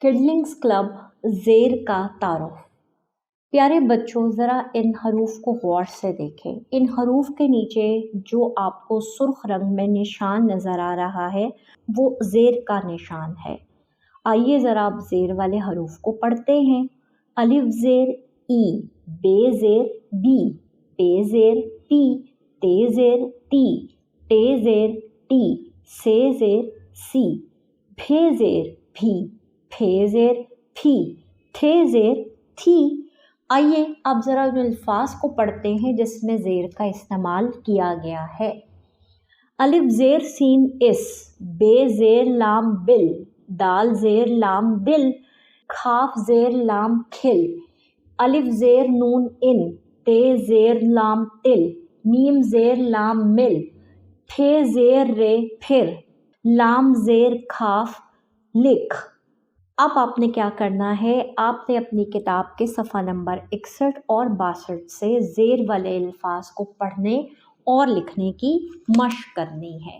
किडलिंग्स club ज़ेर का तारुफ। प्यारे बच्चों, ज़रा इन हरूफ को गौर से देखें। इन हरूफ के नीचे जो आपको सुर्ख रंग में निशान नज़र आ रहा है वो ज़ेर का निशान है। आइए ज़रा आप ज़ेर वाले हरूफ को पढ़ते हैं। अलिफ ज़ेर ई, बे ज़ेर बी, पे ज़ेर पी, ते ज़ेर ती, टे ज़ेर टी, से ज़ेर सी, भे ज़ेर भी, फे ज़ेर फी, थे ज़ेर थी। आइए अब ज़रा उन अल्फाज को पढ़ते हैं जिसमें ज़ेर का इस्तेमाल किया गया है। अलिफ ज़ेर सीन इस, बे ज़ेर लाम बिल, दाल ज़ेर लाम दिल, खाफ ज़ेर लाम खिल, अलिफ ज़ेर नून इन, ते ज़ेर लाम तिल, मीम ज़ेर लाम मिल, थे ज़ेर रे फिर, लाम ज़ेर खाफ लिख। अब आपने क्या करना है, आपने अपनी किताब के सफ़ा नंबर 61 और 62 से ज़ेर वाले अल्फाज को पढ़ने और लिखने की मशक करनी है।